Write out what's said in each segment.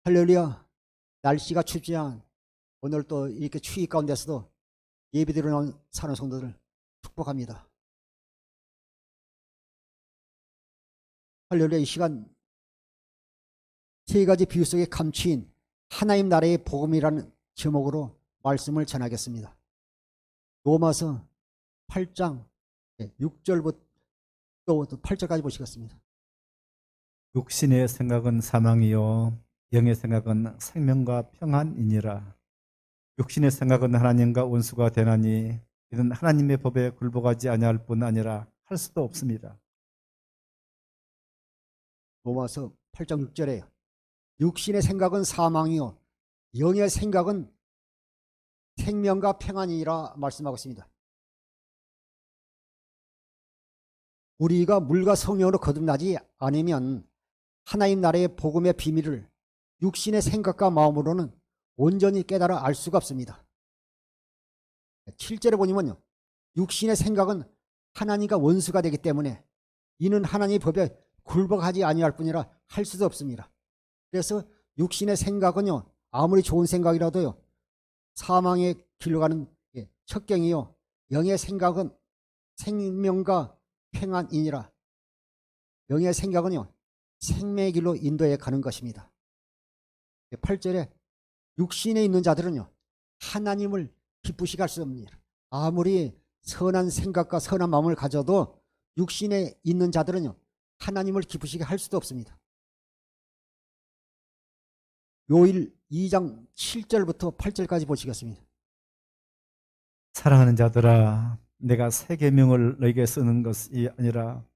할렐루야. 날씨가 춥지만 오늘 또 이렇게 추위 가운데서도 예배드리러 사는 성도들 축복합니다. 할렐루야. 이 시간 세 가지 비유 속에 감추인 하나님 나라의 복음이라는 제목으로 말씀을 전하겠습니다. 로마서 8장 6절부터 8절까지 보시겠습니다. 육신의 생각은 사망이요 영의 생각은 생명과 평안이니라. 육신의 생각은 하나님과 원수가 되나니 이는 하나님의 법에 굴복하지 아니할 뿐 아니라 할 수도 없습니다. 로마서 8장 6절에 육신의 생각은 사망이요 영의 생각은 생명과 평안이라 말씀하고 있습니다. 우리가 물과 성령으로 거듭나지 않으면 하나님 나라의 복음의 비밀을 육신의 생각과 마음으로는 온전히 깨달아 알 수가 없습니다. 7절에 보면요, 육신의 생각은 하나님과 원수가 되기 때문에 이는 하나님의 법에 굴복하지 아니할 뿐이라 할 수도 없습니다. 그래서 육신의 생각은요, 아무리 좋은 생각이라도요, 사망의 길로 가는 첩경이요, 영의 생각은 생명과 평안이니라. 영의 생각은요, 생명의 길로 인도해 가는 것입니다. 8절에 육신에 있는 자들은요, 하나님을 기쁘시게 할 수 없습니다. 아무리 선한 생각과 선한 마음을 가져도 육신에 있는 자들은요, 하나님을 기쁘시게 할 수도 없습니다. 요일 2장 7절부터 8절까지 보시겠습니다. 사랑하는 자들아, 내가 새 계명을 너에게 쓰는 것이 아니라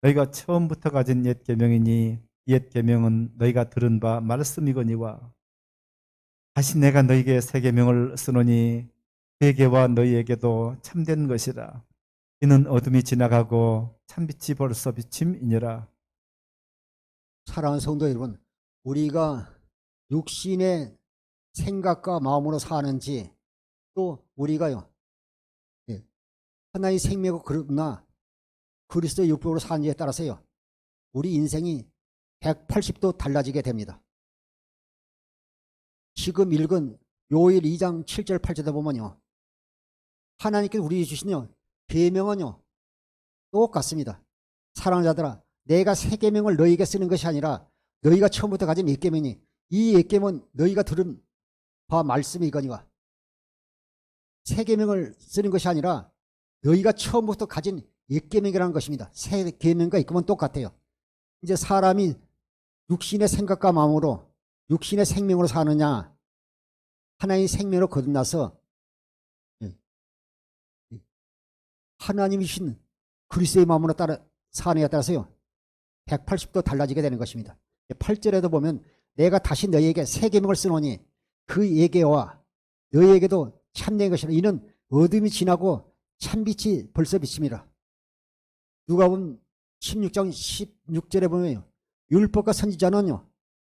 너희가 처음부터 가진 옛 계명이니 옛 계명은 너희가 들은 바 말씀이거니와 다시 내가 너희에게 새 계명을 쓰노니 내게와 너희에게도 참된 것이라. 이는 어둠이 지나가고 참빛이 벌써 비침이니라. 사랑하는 성도 여러분, 우리가 육신의 생각과 마음으로 사는지 또 우리가요, 하나의 생명을 그러나 그리스도의 육법으로 사는지에 따라서요, 우리 인생이 180도 달라지게 됩니다. 지금 읽은 요일 2장 7절 8절에 보면요, 하나님께서 우리에게 주신 계명은요 똑같습니다. 사랑하는 자들아, 내가 새 계명을 너희에게 쓰는 것이 아니라 너희가 처음부터 가진 옛 계명이 이 옛 계명은 너희가 들은 바 말씀이거니와. 새 계명을 쓰는 것이 아니라 너희가 처음부터 가진 옛 계명이라는 것입니다. 새 계명과 옛 계명은 똑같아요. 이제 사람이 육신의 생각과 마음으로 육신의 생명으로 사느냐, 하나님의 생명으로 거듭나서 하나님이신 그리스도의 마음으로 따라 사느냐에 따라서요 180도 달라지게 되는 것입니다. 8절에도 보면 내가 다시 너희에게 새 계명을 쓰노니 그 예계와 너희에게도 참된 것이라. 이는 어둠이 지나고 참빛이 벌써 비칩니다. 누가복음 16장 16절에 보면요, 율법과 선지자는요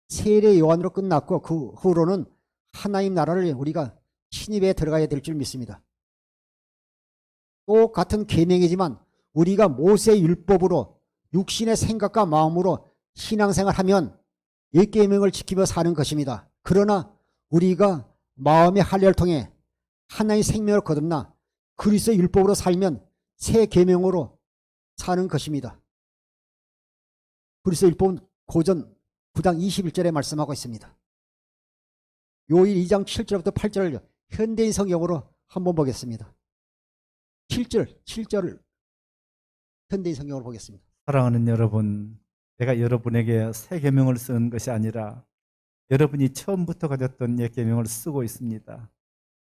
세례 요한으로 끝났고 그 후로는 하나님 나라를 우리가 침입에 들어가야 될 줄 믿습니다. 똑같은 계명이지만 우리가 모세 율법으로 육신의 생각과 마음으로 신앙생활하면 옛 계명을 지키며 사는 것입니다. 그러나 우리가 마음의 할례를 통해 하나님의 생명을 거듭나 그리스도의 율법으로 살면 새 계명으로 사는 것입니다. 그리스도의 율법은 고전 9장 21절에 말씀하고 있습니다. 요일 2장 7절부터 8절을 현대인 성경으로 한번 보겠습니다. 7절을 현대인 성경으로 보겠습니다. 사랑하는 여러분, 내가 여러분에게 새 계명을 쓰는 것이 아니라 여러분이 처음부터 가졌던 옛 계명을 쓰고 있습니다.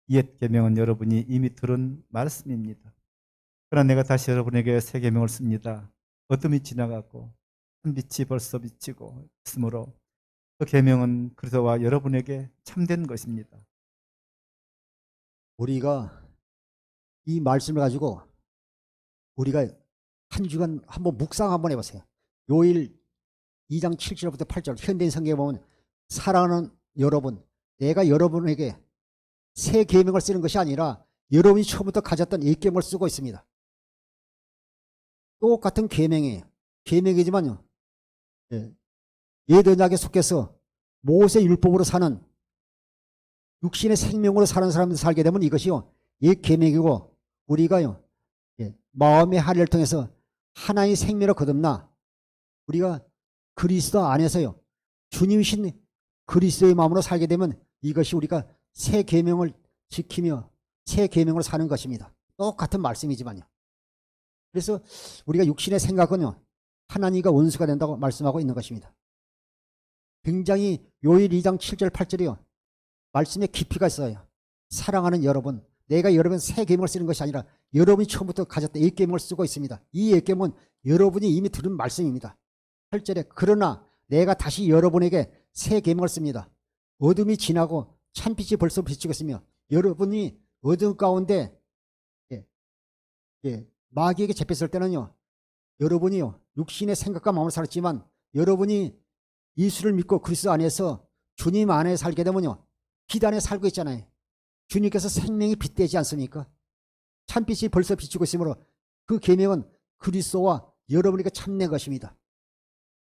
옛 계명은 여러분이 이미 들은 말씀입니다. 그러나 내가 다시 여러분에게 새 계명을 씁니다. 어둠이 지나가고 빛이 벌써 비치고 있으므로 그 계명은 그리스도와 여러분에게 참된 것입니다. 우리가 이 말씀을 가지고 우리가 한 주간 한번 묵상 한번 해보세요. 요일 2장 7절부터 8절 현대인 성경에 보면 사랑하는 여러분, 내가 여러분에게 새 계명을 쓰는 것이 아니라 여러분이 처음부터 가졌던 옛 계명을 쓰고 있습니다. 똑같은 계명이에요. 계명이지만요, 옛 언약에 속해서 모세 율법으로 사는 육신의 생명으로 사는 사람들 살게 되면 이것이요 옛 계명이고 우리가요 마음의 할례를 통해서 하나의 생명을 거듭나 우리가 그리스도 안에서요 주님이신 그리스도의 마음으로 살게 되면 이것이 우리가 새 계명을 지키며 새 계명으로 사는 것입니다. 똑같은 말씀이지만요. 그래서 우리가 육신의 생각은요 하나님과 원수가 된다고 말씀하고 있는 것입니다. 굉장히 요일 2장 7절 8절이요 말씀에 깊이가 있어요. 사랑하는 여러분, 내가 여러분 새 계명을 쓰는 것이 아니라 여러분이 처음부터 가졌던 옛 계명을 쓰고 있습니다. 이 옛 계명은 여러분이 이미 들은 말씀입니다. 8절에 그러나 내가 다시 여러분에게 새 계명을 씁니다. 어둠이 지나고 찬빛이 벌써 비치고 있으며 여러분이 어둠 가운데 마귀에게 잡혔을 때는요 여러분이요 육신의 생각과 마음을 살았지만 여러분이 예수를 믿고 그리스도 안에서 주님 안에 살게 되면요 빛 안에 살고 있잖아요. 주님께서 생명이 빛되지 않습니까? 찬빛이 벌써 비치고 있으므로 그 계명은 그리스도와 여러분에게 참된 것입니다.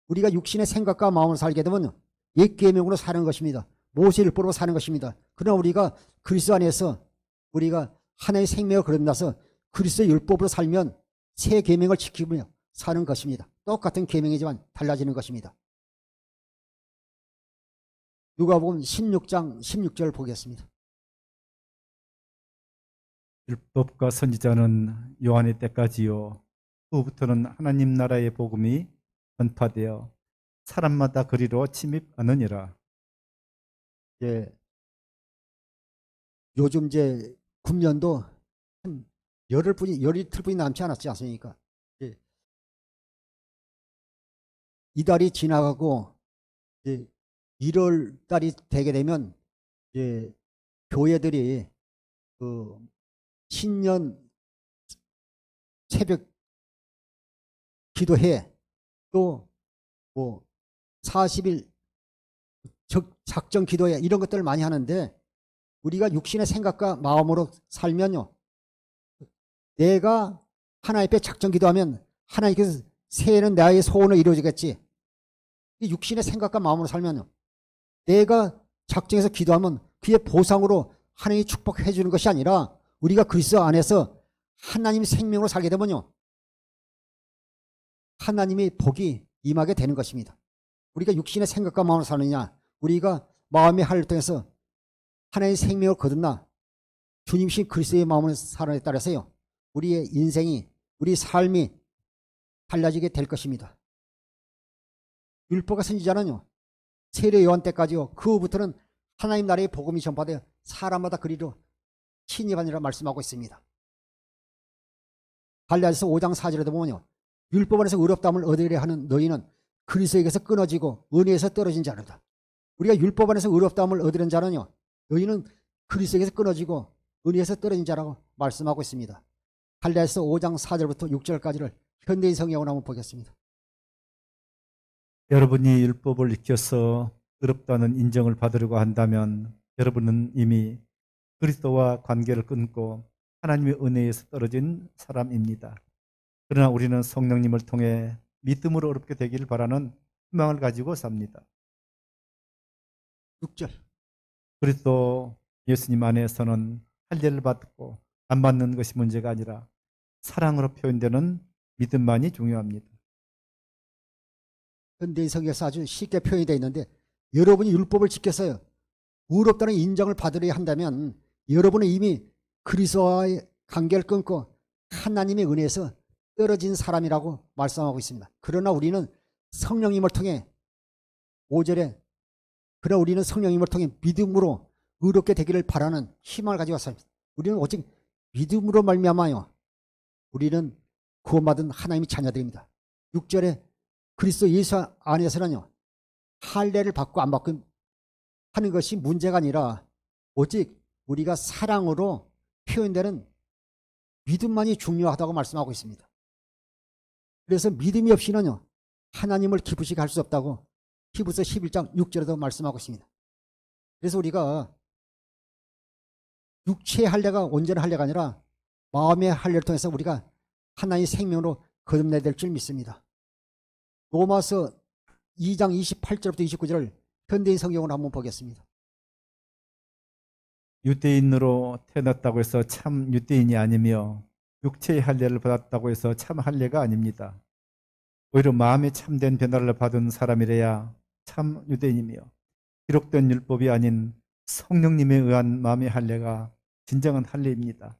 우리가 육신의 생각과 마음을 살게 되면 옛 계명으로 사는 것입니다. 모세율법으로 사는 것입니다. 그러나 우리가 그리스도 안에서 우리가 하나의 생명을 거듭나서 그리스도의 율법으로 살면 새 계명을 지키며 사는 것입니다. 똑같은 계명이지만 달라지는 것입니다. 누가복음 16장 16절 보겠습니다. 율법과 선지자는 요한의 때까지요. 후부터는 하나님 나라의 복음이 전파되어 사람마다 그리로 침입하느니라. 요즘 금년도 한 열이틀뿐이 남지 않았지 않습니까? 이달이 지나가고 1월 달이 되게 되면 교회들이 그 신년 새벽 기도회 또 뭐 40일 작정 기도회 이런 것들을 많이 하는데 우리가 육신의 생각과 마음으로 살면요 내가 하나님 앞에 작정 기도하면 하나님께서 새해는 나의 소원을 이루어지겠지. 이 육신의 생각과 마음으로 살면요 내가 작정해서 기도하면 그의 보상으로 하나님이 축복해 주는 것이 아니라 우리가 그리스도 안에서 하나님의 생명으로 살게 되면요 하나님의 복이 임하게 되는 것입니다. 우리가 육신의 생각과 마음으로 사느냐 우리가 마음의 할례를 통해서 하나님의 생명을 거듭나 주님이신 그리스도의 마음을 살아에 따라서요 우리의 인생이 우리 삶이 달라지게 될 것입니다. 율법과 선지자는요 세례 요한 때까지요 그 후부터는 하나님 나라의 복음이 전파되어 사람마다 그리로 침입하니라 말씀하고 있습니다. 갈라디아서 5장 4절에도 보면요 율법 안에서 의롭다함을 얻으려 하는 너희는 그리스도에게서 끊어지고 은혜에서 떨어진 자로다. 우리가 율법 안에서 의롭다함을 얻으려는 자는요 너희는 그리스도에게서 끊어지고 은혜에서 떨어진 자라고 말씀하고 있습니다. 갈라디아서 5장 4절부터 6절까지를 현대인 성경으로 한번 보겠습니다. 여러분이 율법을 익혀서 의롭다는 인정을 받으려고 한다면 여러분은 이미 그리스도와 관계를 끊고 하나님의 은혜에서 떨어진 사람입니다. 그러나 우리는 성령님을 통해 믿음으로 의롭게 되기를 바라는 희망을 가지고 삽니다. 6절 그리스도 예수님 안에서는 할례를 받고 안 받는 것이 문제가 아니라 사랑으로 표현되는 믿음만이 중요합니다. 현대인 성경에서 아주 쉽게 표현이 되어 있는데 여러분이 율법을 지켜서요 의롭다는 인정을 받으려 한다면 여러분은 이미 그리스도와의 관계를 끊고 하나님의 은혜에서 떨어진 사람이라고 말씀하고 있습니다. 그러나 우리는 성령님을 통해 5절에 그러나 우리는 성령님을 통해 믿음으로 의롭게 되기를 바라는 희망을 가지고 왔습니다. 우리는 오직 믿음으로 말미암아요 우리는 구원받은 하나님의 자녀들입니다. 6절에 그리스도 예수 안에서는요 할례를 받고 안 받고 하는 것이 문제가 아니라 오직 우리가 사랑으로 표현되는 믿음만이 중요하다고 말씀하고 있습니다. 그래서 믿음이 없이는요 하나님을 기쁘시게 할 수 없다고 히브리서 11장 6절에도 말씀하고 있습니다. 그래서 우리가 육체의 할례가 온전한 할례가 아니라 마음의 할례를 통해서 우리가 하나님의 생명으로 거듭내야 될 줄 믿습니다. 로마서 2장 28절부터 29절을 현대인 성경을 한번 보겠습니다. 유대인으로 태어났다고 해서 참 유대인이 아니며 육체의 할례를 받았다고 해서 참 할례가 아닙니다. 오히려 마음에 참된 변화를 받은 사람이래야 참 유대인이며 기록된 율법이 아닌 성령님에 의한 마음의 할례가 진정한 할례입니다.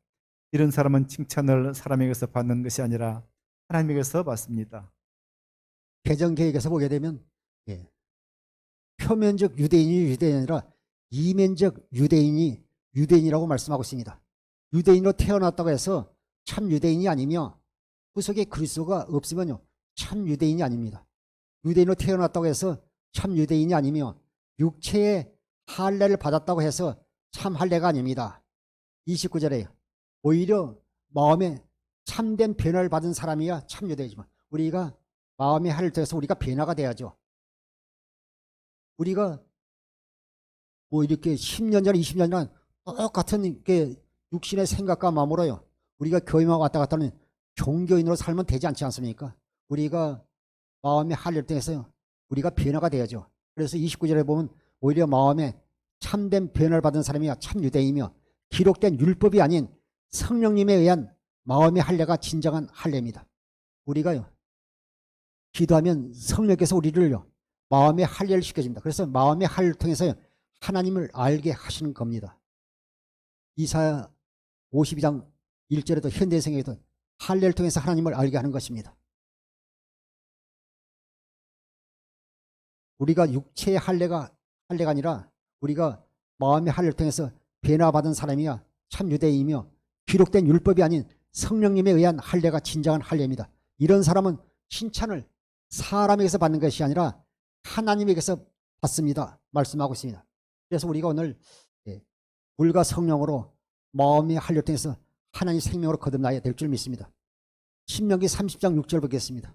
이런 사람은 칭찬을 사람에게서 받는 것이 아니라 하나님에게서 받습니다. 개정계획에서 보게 되면 예, 표면적 유대인이 유대인이 아니라 이면적 유대인이 유대인이라고 말씀하고 있습니다. 유대인으로 태어났다고 해서 참 유대인이 아니며 구속에 그리스도가 없으면요 참 유대인이 아닙니다. 유대인으로 태어났다고 해서 참 유대인이 아니며 육체의 할례를 받았다고 해서 참 할례가 아닙니다. 29절에 오히려 마음에 참된 변화를 받은 사람이야 참 유대이지만 우리가 마음의 할례를 통해서 우리가 변화가 돼야죠. 우리가 뭐 이렇게 10년 전, 20년 전 똑같은 게 육신의 생각과 마음으로요. 우리가 교회만 왔다 갔다 하는 종교인으로 살면 되지 않지 않습니까? 우리가 마음의 할례를 통해서 우리가 변화가 돼야죠. 그래서 29절에 보면 오히려 마음에 참된 변화를 받은 사람이야 참 유대이며 기록된 율법이 아닌 성령님에 의한 마음의 할례가 진정한 할례입니다. 우리가요 기도하면 성령께서 우리를요 마음의 할례를 시켜줍니다. 그래서 마음의 할례를 통해서 하나님을 알게 하시는 겁니다. 이사야 52장 1절에도 현대성에도 할례를 통해서 하나님을 알게 하는 것입니다. 우리가 육체의 할례가 아니라 우리가 마음의 할례를 통해서 변화받은 사람이야 참 유대인이며 기록된 율법이 아닌 성령님에 의한 할례가 진정한 할례입니다. 이런 사람은 칭찬을 사람에게서 받는 것이 아니라 하나님에게서 받습니다. 말씀하고 있습니다. 그래서 우리가 오늘 물과 성령으로 마음의 할례를 통해서 하나님 생명으로 거듭나야 될 줄 믿습니다. 신명기 30장 6절 보겠습니다.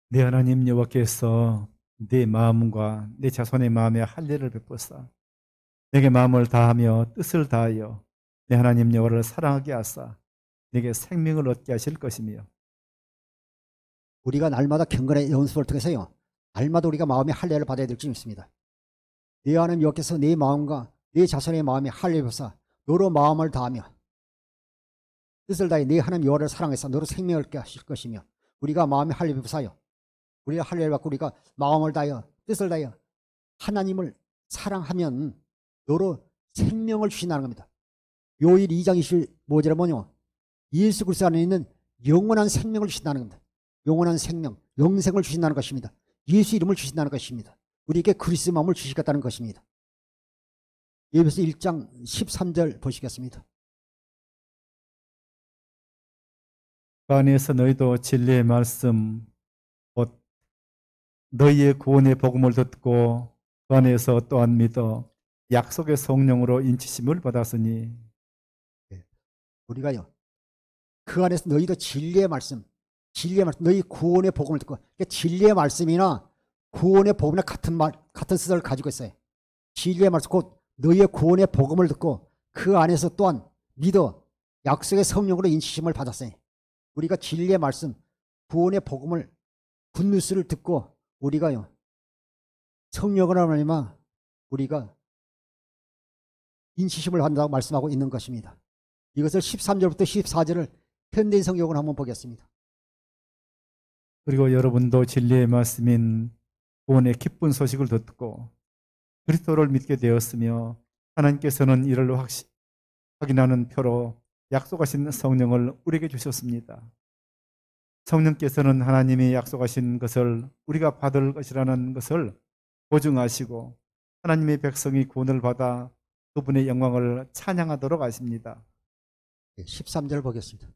내 하나님 여호와께서 내 마음과 내 자손의 마음에 할례를 베푸사 내게 마음을 다하며 뜻을 다하여 내 하나님 여호와를 사랑하게 하사 내게 생명을 얻게 하실 것이며. 우리가 날마다 경건의 연습을 통해서요 날마다 우리가 마음의 할례를 받아야 될 줄 믿습니다. 내 하나님 여호와께서 내 마음과 내 자손의 마음에 할례를 베푸사 너로 마음을 다하며 뜻을 다해 내 하나님 여호와를 사랑해서 너로 생명을 얻게 하실 것이며. 우리가 마음의 할례를 베푸사요 우리가 할례를 받고 우리가 마음을 다하여 뜻을 다하여 하나님을 사랑하면 너로 생명을 주신다는 겁니다. 요일 2장 25절에 뭐냐 예수 그리스도 안에 있는 영원한 생명을 주신다는 겁니다. 영원한 생명, 영생을 주신다는 것입니다. 예수 이름을 주신다는 것입니다. 우리에게 그리스도의 마음을 주시겠다는 것입니다. 에베소 1장 13절 보시겠습니다. 그 안에서 너희도 진리의 말씀 곧 너희의 구원의 복음을 듣고 그 안에서 또한 믿어 약속의 성령으로 인치심을 받았으니. 우리가요 그 안에서 너희도 진리의 말씀 너희 구원의 복음을 듣고 진리의 말씀이나 구원의 복음이나 같은 뜻을 가지고 있어요. 진리의 말씀 곧 너희의 구원의 복음을 듣고 그 안에서 또한 믿어 약속의 성령으로 인치심을 받았어요. 우리가 진리의 말씀 구원의 복음을 굿뉴스를 듣고 우리가요 성령으로 말미암아 우리가 인치심을 받는다고 말씀하고 있는 것입니다. 이것을 13절부터 14절을 현대인 성경을 한번 보겠습니다. 그리고 여러분도 진리의 말씀인 구원의 기쁜 소식을 듣고 그리스도를 믿게 되었으며 하나님께서는 이를 확인하는 표로 약속하신 성령을 우리에게 주셨습니다. 성령께서는 하나님이 약속하신 것을 우리가 받을 것이라는 것을 보증하시고 하나님의 백성이 구원을 받아 그분의 영광을 찬양하도록 하십니다. 13절 보겠습니다.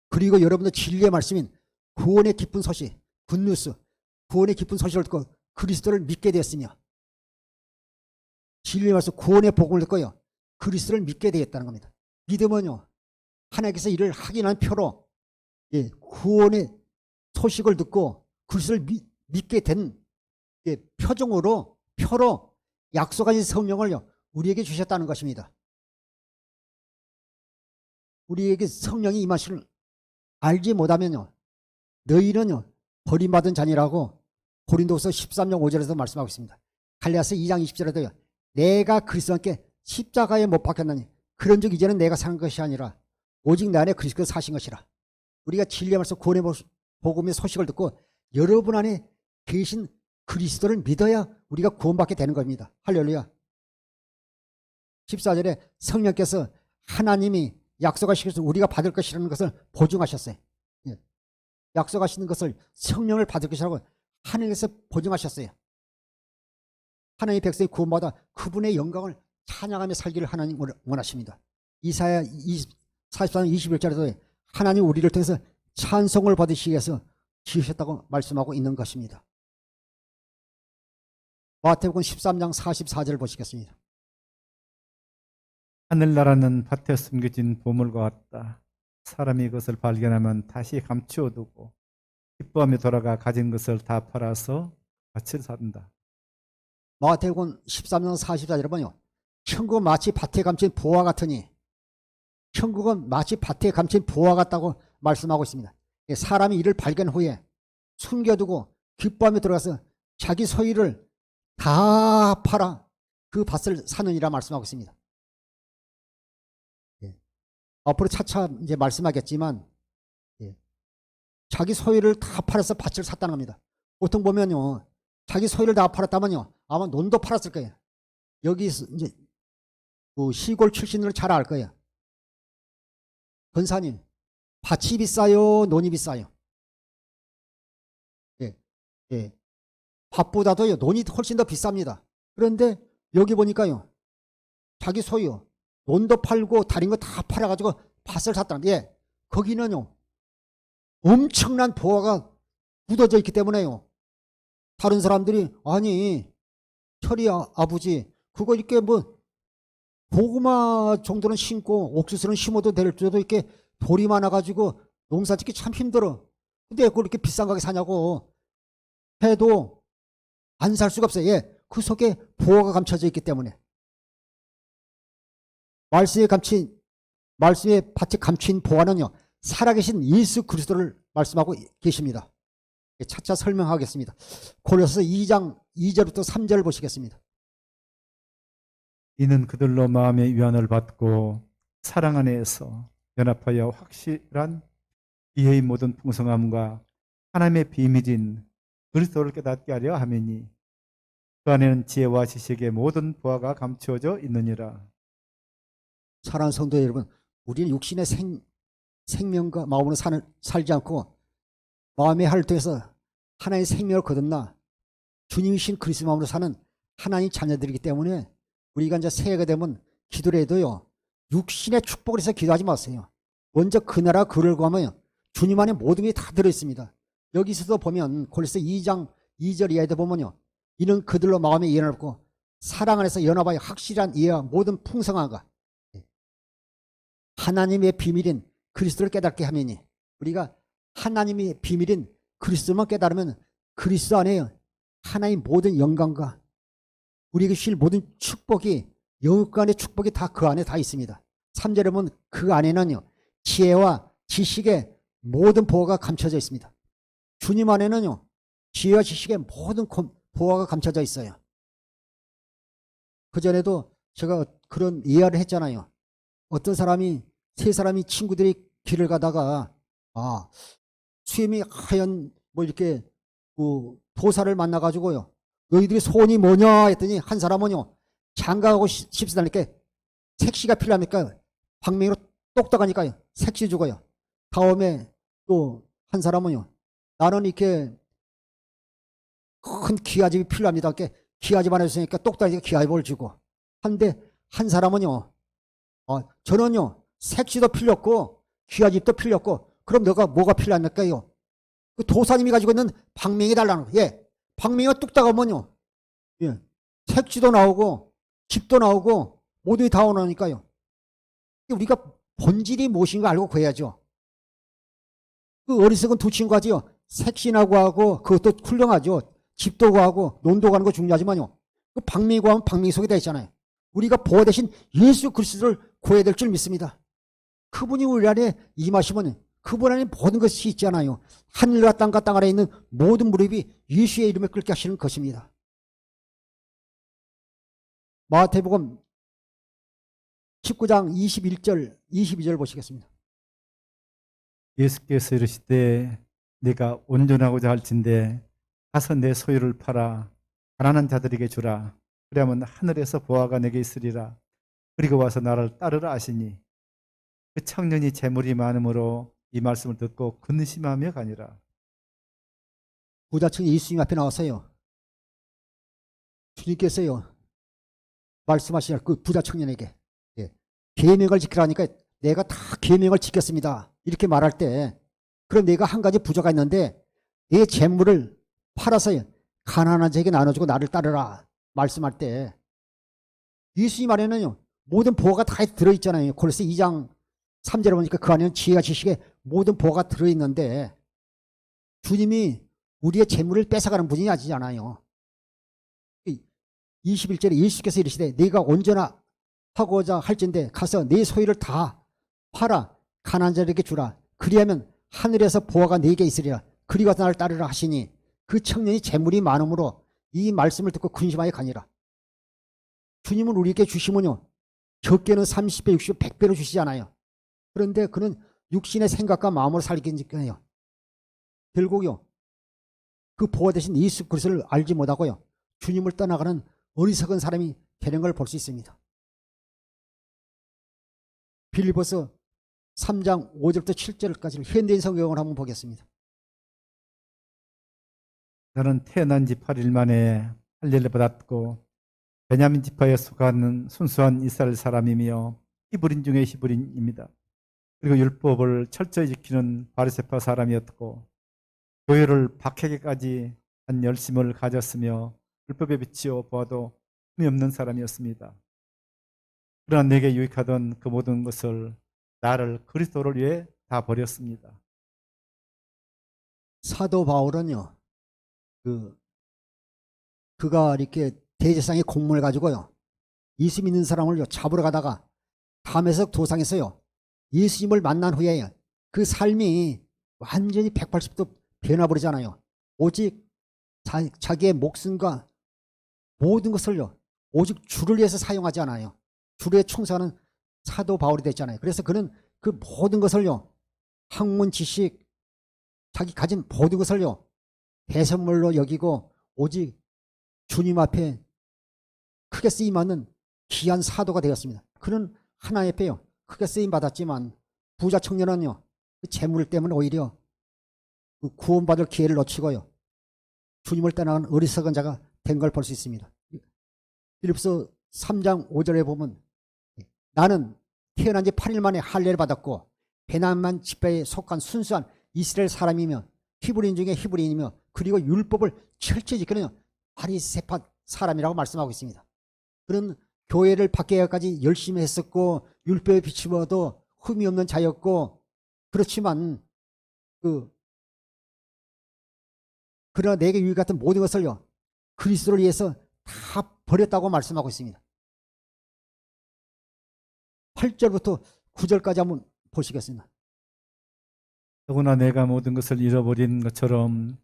그리고 여러분도 진리의 말씀인 구원의 기쁜 소식, 굿뉴스, 구원의 기쁜 소식을 듣고 그리스도를 믿게 되었으며 진리의 말씀 구원의 복음을 듣고요 그리스도를 믿게 되었다는 겁니다. 믿음은요 하나님께서 이를 확인한 표로 구원의 소식을 듣고 그리스도를 믿게 된 표로 약속하신 성령을요 우리에게 주셨다는 것입니다. 우리에게 성령이 임하시는 알지 못하면요 너희는요 버림받은 자니라고 고린도서 13장 5절에서 말씀하고 있습니다. 갈라디아서 2장 20절에도요. 내가 그리스도와 함께 십자가에 못 박혔나니 그런즉 이제는 내가 사는 것이 아니라 오직 내 안에 그리스도께서 사신 것이라. 우리가 진리의 말씀 구원의 복음의 소식을 듣고 여러분 안에 계신 그리스도를 믿어야 우리가 구원받게 되는 겁니다. 할렐루야. 14절에 성령께서 하나님이 약속하시기를 우리가 받을 것이라는 것을 보증하셨어요. 예. 약속하시는 것을 성령을 받을 것이라고 하나님께서 보증하셨어요. 하나님의 백성이 구원받아 그분의 영광을 찬양하며 살기를 하나님 원하십니다. 이사야 44장 21절에도 하나님 우리를 통해서 찬송을 받으시기 위해서 지으셨다고 말씀하고 있는 것입니다. 마태복음 13장 44절 보시겠습니다. 하늘나라는 밭에 숨겨진 보물과 같다. 사람이 그것을 발견하면 다시 감추어두고 기뻐하며 돌아가 가진 것을 다 팔아서 밭을 산다. 마태복음 13장 44절에 보면 천국은 마치 밭에 감춘 보화 같으니 천국은 마치 밭에 감춘 보화 같다고 말씀하고 있습니다. 사람이 이를 발견 후에 숨겨두고 기뻐하며 들어가서 자기 소유를 다 팔아 그 밭을 사느니라 말씀하고 있습니다. 앞으로 차차 이제 말씀하겠지만 자기 소유를 다 팔아서 밭을 샀다는 겁니다. 보통 보면요, 자기 소유를 다 팔았다면요, 아마 논도 팔았을 거예요. 여기 이제 그 시골 출신으로 잘 알 거예요. 권사님, 밭이 비싸요, 논이 비싸요? 밭보다도요, 논이 훨씬 더 비쌉니다. 그런데 여기 보니까요, 자기 소유, 논도 팔고 다른 거 다 팔아가지고 밭을 샀다는, 거기는요, 엄청난 보화가 묻어져 있기 때문에요. 다른 사람들이, 아니, 철이 아버지, 그거 이렇게 뭐, 고구마 정도는 심고, 옥수수는 심어도 될 줄도 이렇게 돌이 많아가지고 농사 짓기 참 힘들어. 근데 그걸 이렇게 비싼 가게 사냐고 해도 안 살 수가 없어요. 그 속에 보화가 감춰져 있기 때문에. 말씀에 밭에 감춘 보화는요, 살아계신 예수 그리스도를 말씀하고 계십니다. 차차 설명하겠습니다. 고린도서 2장 2절부터 3절 보시겠습니다. 이는 그들로 마음의 위안을 받고 사랑 안에서 연합하여 확실한 지혜의 모든 풍성함과 하나님의 비밀인 그리스도를 깨닫게 하려 함이니 그 안에는 지혜와 지식의 모든 보화가 감추어져 있느니라. 사랑하는 성도 여러분, 우리는 육신의 생명과 마음으로 살지 않고 마음의 하를 통해서 하나님의 생명을 거듭나 주님이신 그리스도 마음으로 사는 하나님 자녀들이기 때문에 우리가 이제 새해가 되면 기도를 해도요, 육신의 축복을 해서 기도하지 마세요. 먼저 그 나라 그를 구하면 주님 안에 모든 게 다 들어있습니다. 여기서도 보면 고린도서 2장 2절 이하에도 보면요, 이는 그들로 마음의 이해를 얻고 사랑 안에서 연합하여 확실한 이해와 모든 풍성함과 하나님의 비밀인 그리스도를 깨닫게 하매니, 우리가 하나님의 비밀인 그리스도만 깨달으면 그리스도 안에 하나님 모든 영광과 우리에게 주실 모든 축복이, 영육간의 축복이 다 그 안에 다 있습니다. 3절에 보면 그 안에는요, 지혜와 지식의 모든 보화가 감춰져 있습니다. 주님 안에는요, 지혜와 지식의 모든 보화가 감춰져 있어요. 그전에도 제가 그런 이해를 했잖아요. 어떤 사람이, 세 사람이 친구들이 길을 가다가 수염이 하얀 뭐 이렇게 도사를 만나가지고요, 너희들이 소원이 뭐냐 했더니 한 사람은요, 장가가고 싶으니까 색시가 필요합니까? 방맹이로 똑딱하니까요, 색시 주고요. 다음에 또 한 사람은요, 나는 이렇게 큰 기아집이 필요합니다. 이렇게 기아집 하나 줬으니까 똑딱하니까 기아집을 주고. 한데 한 사람은요, 저는요, 색시도 필요 없고 기아집도 필요 없고, 그럼 너가 뭐가 필요합니까요? 그 도사님이 가지고 있는 방맹이 달라는 거예요. 방맹이가 뚝딱 하면요, 색시도 나오고 집도 나오고 모두 다 오나니까요. 우리가 본질이 무엇인가 알고 구해야죠. 그 어리석은 두 친구가지요, 색시나 구하고 그것도 훌륭하죠. 집도 구하고 논도 가는 거 중요하지만요, 그 방맹이 구하면 방맹이 속에 다 있잖아요. 우리가 보호 대신 예수 그리스도를 구해야 될 줄 믿습니다. 그분이 우리 안에 임하시면 그분 안에 모든 것이 있잖아요. 하늘과 땅과 땅 아래에 있는 모든 무릎이 예수의 이름에 꿇게 하시는 것입니다. 마태복음 19장 21절 22절 보시겠습니다. 예수께서 이르시되 네가 온전하고자 할진대 가서 내 소유를 팔아 가난한 자들에게 주라. 그리하면 하늘에서 보화가 내게 있으리라. 그리고 와서 나를 따르라 하시니 그 청년이 재물이 많음으로 이 말씀을 듣고 근심하며 가니라. 부자청이 예수님 앞에 나와서요. 주님께서요. 말씀하시냐 그 부자 청년에게 계명을 지키라니까 내가 다 계명을 지켰습니다. 이렇게 말할 때 그럼 내가 한 가지 부자가 있는데 내 재물을 팔아서 가난한 자에게 나눠주고 나를 따르라 말씀할 때 예수님 안에는요 모든 보화가 다 들어있잖아요. 골로새 2장 3절에 보니까 그 안에는 지혜와 지식의 모든 보화가 들어있는데 주님이 우리의 재물을 뺏어가는 분이 아니잖아요. 21절에 예수께서 이르시되 네가 온전하 하고자 할진대 가서 네 소유를 다 팔아 가난한 자에게 주라. 그리하면 하늘에서 보화가 네게 있으리라. 그리고 나를 따르라 하시니 그 청년이 재물이 많음으로 이 말씀을 듣고 근심하여 가니라. 주님은 우리에게 주시면요 적게는 30배, 60배, 100배로 주시잖아요. 그런데 그는 육신의 생각과 마음으로 살기니까요. 결국요 그 보화 대신 예수 그리스도를 알지 못하고요 주님을 떠나가는 어리석은 사람이 되는 걸 볼 수 있습니다. 빌립보서 3장 5절부터 7절까지 현대인 성경을 한번 보겠습니다. 나는 태어난 지 8일 만에 할례를 받았고 베냐민 지파에 속하는 순수한 이스라엘 사람이며 히브리인 중에 히브리인입니다. 그리고 율법을 철저히 지키는 바리새파 사람이었고 교회를 박해기까지 한 열심을 가졌으며 율법에 비추어 보아도 흠이 없는 사람이었습니다. 그러나 내게 유익하던 그 모든 것을 나를 그리스도를 위해 다 버렸습니다. 사도 바울은요 그가 이렇게 대제사장의 공문을 가지고요 예수 믿는 사람을 잡으러 가다가 담에석 도상에서요 예수님을 만난 후에 그 삶이 완전히 180도 변화버리잖아요. 오직 자기의 목숨과 모든 것을요 오직 주를 위해서 사용하지 않아요. 주를 위해 충성하는 사도 바울이 됐잖아요. 그래서 그는 그 모든 것을요 학문 지식 자기 가진 모든 것을요 배선물로 여기고 오직 주님 앞에 크게 쓰임받는 귀한 사도가 되었습니다. 그는 하나님 앞에요 크게 쓰임 받았지만 부자 청년은요 그 재물 때문에 오히려 그 구원받을 기회를 놓치고요 주님을 떠나간 어리석은 자가 된 걸 볼 수 있습니다. 빌립보서 3장 5절에 보면 나는 태어난 지 8일 만에 할례를 받았고 베냐민 지파에 속한 순수한 이스라엘 사람이며 히브리인 중에 히브리인이며 그리고 율법을 철저히 지키는 바리새파 사람이라고 말씀하고 있습니다. 그는 교회를 박해까지 열심히 했었고 율법에 비추어도 흠이 없는 자였고 그렇지만 그러나 내게 유익 같은 모든 것을요 그리스도를 위해서 다 버렸다고 말씀하고 있습니다. 8절부터 9절까지 한번 보시겠습니다. 더구나 내가 모든 것을 잃어버린 것처럼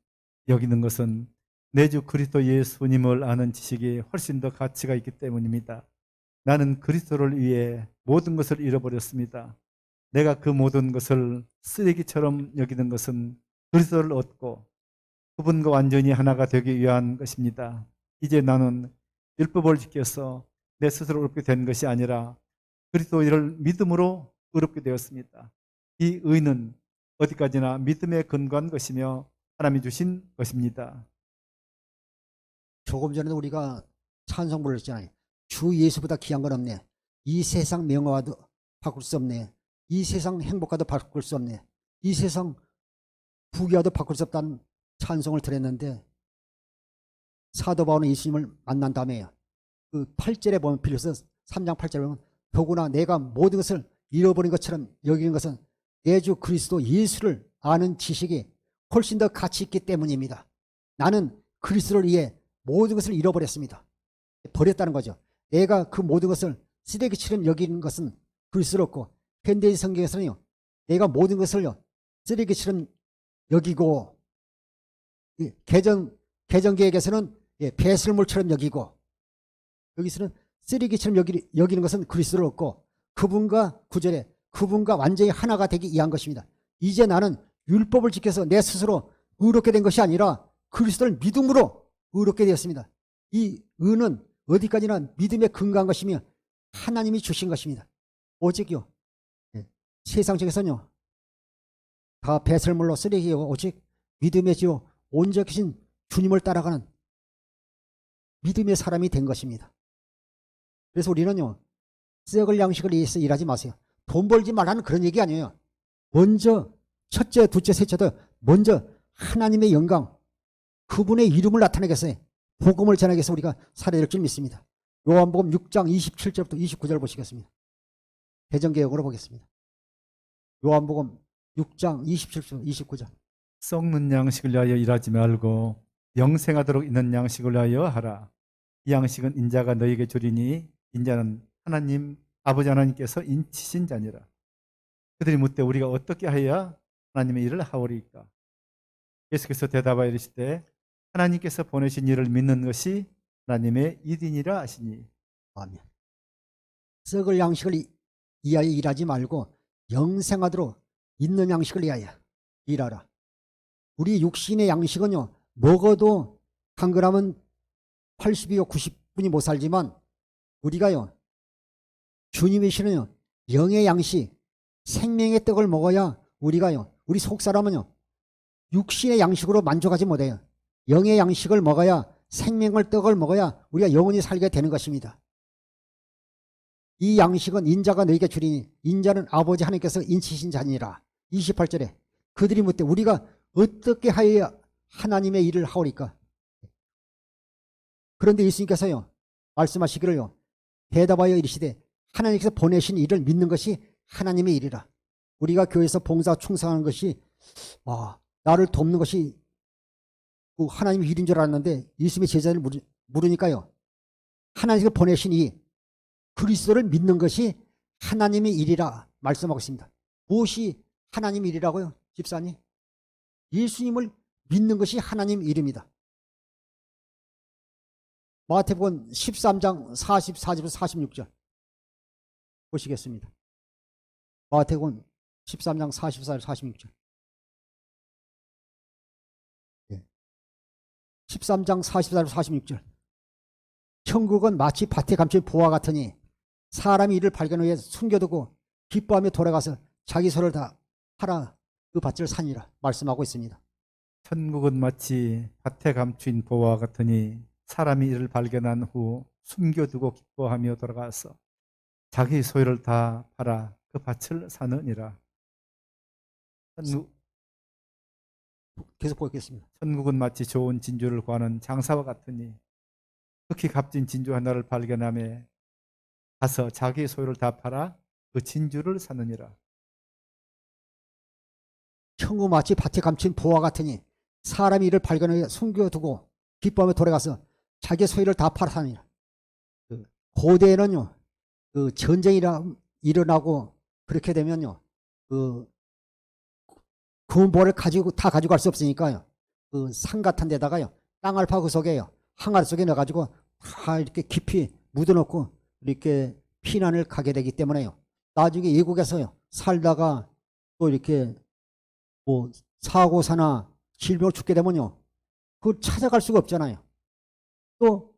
여기는 것은 내 주 그리스도 예수님을 아는 지식이 훨씬 더 가치가 있기 때문입니다. 나는 그리스도를 위해 모든 것을 잃어버렸습니다. 내가 그 모든 것을 쓰레기처럼 여기는 것은 그리스도를 얻고 그분과 완전히 하나가 되기 위한 것입니다. 이제 나는 율법을 지켜서 내 스스로 의롭게 된 것이 아니라 그리스도를 믿음으로 의롭게 되었습니다. 이 의는 어디까지나 믿음에 근거한 것이며 하나님이 주신 것입니다. 조금 전에 우리가 찬송 불렀잖아요. 주 예수보다 귀한 건 없네. 이 세상 명화와도 바꿀 수 없네. 이 세상 행복과도 바꿀 수 없네. 이 세상 부귀와도 바꿀 수 없다는 찬송을 드렸는데 사도 바울은 예수님을 만난 다음에 그 8절에 보면 빌립보서 3장 8절에 보면 더구나 내가 모든 것을 잃어버린 것처럼 여기는 것은 내 주 그리스도 예수를 아는 지식이 훨씬 더 가치 있기 때문입니다. 나는 그리스도를 위해 모든 것을 잃어버렸습니다. 버렸다는 거죠. 내가 그 모든 것을 쓰레기처럼 여기는 것은 그리스도롭고 현대인 성경에서는요 내가 모든 것을요 쓰레기처럼 여기고, 이 개정계획에서는 배설물처럼 여기고, 여기서는 쓰레기처럼 여기는 것은 그리스도를 얻고, 그분과 구절에 그분과 완전히 하나가 되기 위한 것입니다. 이제 나는 율법을 지켜서 내 스스로 의롭게 된 것이 아니라 그리스도를 믿음으로 의롭게 되었습니다. 이 의는 어디까지나 믿음에 근거한 것이며 하나님이 주신 것입니다. 오직요, 세상 속에서는요, 다 배설물로 쓰레기요, 오직 믿음의 지로 온전하신 주님을 따라가는 믿음의 사람이 된 것입니다. 그래서 우리는요, 썩을 양식을 위해서 일하지 마세요. 돈 벌지 말라는 그런 얘기 아니에요. 먼저 첫째, 둘째, 셋째도 먼저 하나님의 영광, 그분의 이름을 나타내겠어요. 복음을 전하기 위해서 우리가 살아야 될 줄 믿습니다. 요한복음 6장 27절부터 29절 보시겠습니다. 개정개혁으로 보겠습니다. 요한복음 6장 27절 29절. 썩는 양식을 위하여 일하지 말고 영생하도록 있는 양식을 위하여 하라. 이 양식은 인자가 너에게 주리니 인자는 하나님 아버지 하나님께서 인치신 자니라. 그들이 묻되 우리가 어떻게 하여야 하나님의 일을 하오리까? 예수께서 대답하여 이르시되 하나님께서 보내신 일을 믿는 것이 하나님의 일이니라 하시니. 아멘. 썩을 양식을 위하여 일하지 말고 영생하도록 있는 양식을 위하여 일하라. 우리 육신의 양식은요, 먹어도 한그람은 80이요 90분이 못 살지만 우리가요, 주님이시는요, 영의 양식, 생명의 떡을 먹어야 우리가요, 우리 속사람은요, 육신의 양식으로 만족하지 못해요. 영의 양식을 먹어야, 생명을 떡을 먹어야 우리가 영원히 살게 되는 것입니다. 이 양식은 인자가 너에게 주리니 인자는 아버지 하나님께서 인치신 자니라. 28절에 그들이 묻되 우리가 어떻게 하여야 하나님의 일을 하오리까? 그런데 예수님께서요, 말씀하시기를요, 대답하여 이르시되 하나님께서 보내신 일을 믿는 것이 하나님의 일이라. 우리가 교회에서 봉사 충성하는 것이 나를 돕는 것이 하나님의 일인 줄 알았는데 예수님의 제자를 물으니까요, 하나님께서 보내신 이 그리스도를 믿는 것이 하나님의 일이라 말씀하고 있습니다. 무엇이 하나님의 일이라고요, 집사님? 예수님을 믿는 것이 하나님의 일입니다. 마태복음 13장 44절부터 46절 보시겠습니다. 마태복음 13장 44절 46절. 13장 44절 46절. 천국은 마치 밭에 감춘 보화 같으니 사람이 이를 발견 후에 숨겨두고 기뻐하며 돌아가서 자기 소를 다 팔아 그 밭을 사니라 말씀하고 있습니다. 천국은 마치 밭에 감춘 보화 같으니 사람이 이를 발견한 후 숨겨두고 기뻐하며 돌아가서 자기 소유를 다 팔아 그 밭을 사느니라. 계속 보겠습니다. 천국은 마치 좋은 진주를 구하는 장사와 같으니 특히 값진 진주 하나를 발견하며 가서 자기 소유를 다 팔아 그 진주를 사느니라. 천국 마치 밭에 감춘 보화 같으니 사람이 이를 발견하여 숨겨두고 기뻐하며 돌아가서 자기 소유를 다 팔아 사느니라. 고대에는요, 전쟁이 일어나고 그렇게 되면요, 금보를 다 가져갈 수 없으니까요, 산 같은 데다가요, 땅을 파고 그 속에요, 항아리 속에 넣어가지고 다 이렇게 깊이 묻어놓고 이렇게 피난을 가게 되기 때문에요, 나중에 외국에서요 살다가 또 이렇게 사고사나 질병을 죽게 되면요, 그걸 찾아갈 수가 없잖아요. 또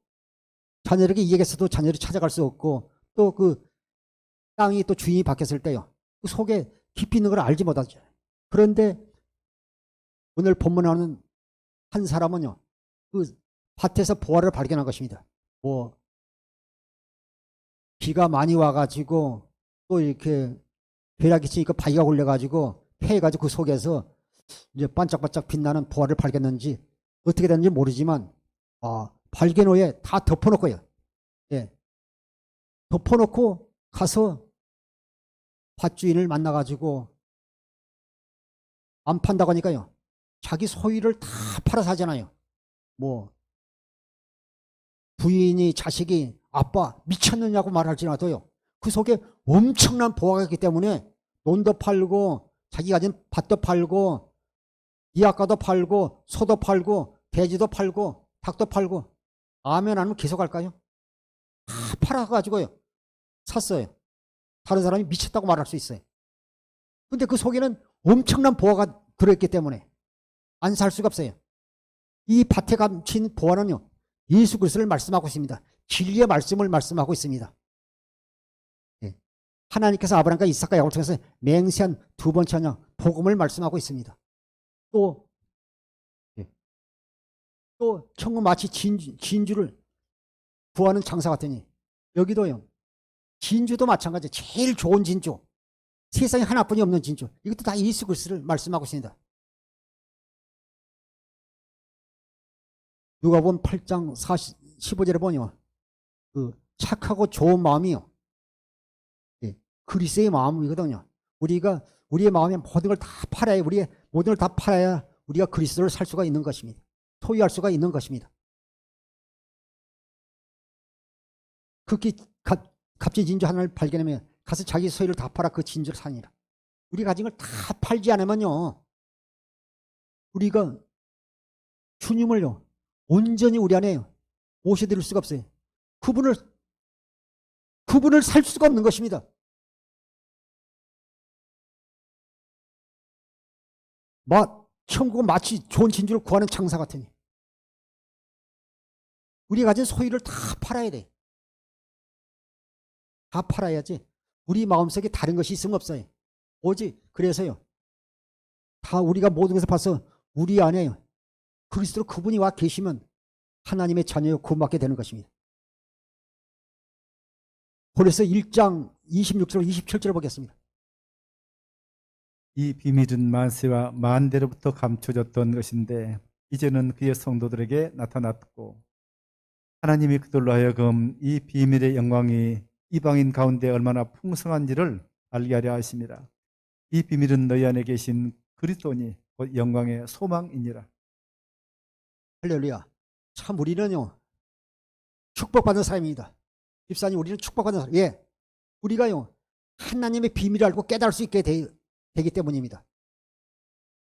자녀에게 이야기해서도 자녀를 찾아갈 수 없고, 또 그 땅이 또 주인이 바뀌었을 때요, 그 속에 깊이 있는 걸 알지 못하죠. 그런데 오늘 본문에 나오는 한 사람은요, 그 밭에서 보화를 발견한 것입니다. 비가 많이 와가지고 또 이렇게 벼락이 치니까 바위가 굴려가지고 패해가지고 그 속에서 이제 반짝반짝 빛나는 보화를 발견했는지 어떻게 됐는지 모르지만 발견 후에 다 덮어놓고요. 예, 덮어놓고 가서 밭주인을 만나가지고 안 판다고 하니까요, 자기 소유를 다 팔아서 하잖아요. 부인이, 자식이, 아빠 미쳤느냐고 말할지라도요, 그 속에 엄청난 보화가 있기 때문에 돈도 팔고 자기가 가진 밭도 팔고 이악가도 팔고 소도 팔고 돼지도 팔고 닭도 팔고 아멘 안 하면 계속 할까요? 다 팔아가지고요 샀어요. 다른 사람이 미쳤다고 말할 수 있어요. 근데 그 속에는 엄청난 보화가 들어있기 때문에 안 살 수가 없어요. 이 밭에 감춘 보화는요 예수 그리스도를 말씀하고 있습니다. 진리의 말씀을 말씀하고 있습니다. 예. 하나님께서 아브라함과 이삭과 야곱을 통해서 맹세한 두 번째 언약 복음을 말씀하고 있습니다. 또 천국 마치 진주를 구하는 장사 같으니 여기도요 진주도 마찬가지 제일 좋은 진주 세상에 하나뿐이 없는 진주 이것도 다 예수 그리스도를 말씀하고 있습니다. 누가복음 8장 15절에 보면 그 착하고 좋은 마음이요 그리스도의 마음이거든요. 우리의 마음에 모든 걸 다 팔아야 우리의 모든 걸 다 팔아야 우리가 그리스도를 살 수가 있는 것입니다. 소유할 수가 있는 것입니다. 극히 값진 진주 하나를 발견하면 가서 자기 소유를 다 팔아 그 진주를 사니라. 우리 가진 걸 다 팔지 않으면요 우리가 주님을요 온전히 우리 안에 모셔드릴 수가 없어요. 그분을 살 수가 없는 것입니다. 천국은 마치 좋은 진주를 구하는 장사 같으니 우리가 가진 소유를 다 팔아야 돼. 다 팔아야지 우리 마음속에 다른 것이 있으면 없어요. 오직 그래서요 다 우리가 모든 것을 봐서 우리 안에 그리스도로 그분이 와 계시면 하나님의 자녀요 구원받게 되는 것입니다. 그래서 1장 26절 27절을 보겠습니다. 이 비밀은 만세와 만대로부터 감춰졌던 것인데 이제는 그의 성도들에게 나타났고 하나님이 그들로 하여금 이 비밀의 영광이 이방인 가운데 얼마나 풍성한지를 알게 하려 하심이라. 이 비밀은 너희 안에 계신 그리스도니 곧 영광의 소망이니라. 할렐루야. 참 우리는요 축복받는 사람입니다. 집사님 우리는 축복받는 사람. 예, 우리가요 하나님의 비밀을 알고 깨달을 수 있게 되기 때문입니다.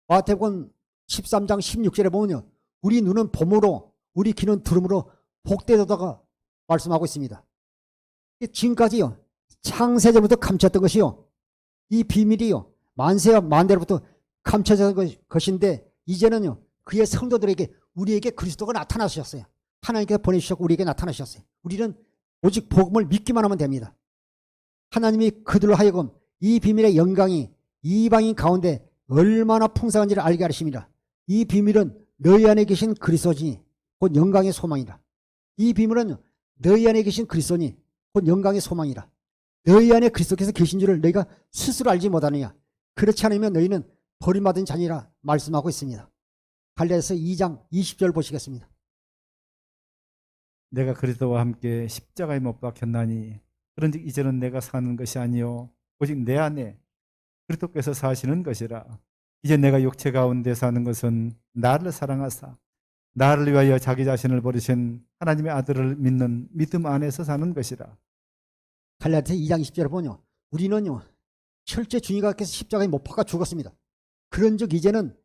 마태복음 13장 16절에 보면요 우리 눈은 봄으로 우리 귀는 들음으로 복되도다가 말씀하고 있습니다. 지금까지요 창세전부터 감췄던 것이요 이 비밀이요 만세와 만대로부터 감춰진 것인데 이제는요 그의 성도들에게 우리에게 그리스도가 나타나셨어요. 하나님께서 보내주셨고 우리에게 나타나셨어요. 우리는 오직 복음을 믿기만 하면 됩니다. 하나님이 그들로 하여금 이 비밀의 영광이 이방인 가운데 얼마나 풍성한지를 알게 하십니다. 이 비밀은 너희 안에 계신 그리스도니 곧 영광의 소망이라. 이 비밀은 너희 안에 계신 그리스도니 곧 영광의 소망이라. 너희 안에 그리스도께서 계신 줄을 너희가 스스로 알지 못하느냐. 그렇지 않으면 너희는 버림받은 자니라 말씀하고 있습니다. 갈라디아서 2장 20절 보시겠습니다. 내가 그리스도와 함께 십자가에 못 박혔나니 그런즉 이제는 내가 사는 것이 아니요 오직 내 안에 그리스도께서 사시는 것이라. 이제 내가 육체 가운데 사는 것은 나를 사랑하사 나를 위하여 자기 자신을 버리신 하나님의 아들을 믿는 믿음 안에서 사는 것이라. 갈라디아서 2장 20절을 보면요 우리는요 철제 주님께서 십자가에 못 박아 죽었습니다. 그런즉 이제는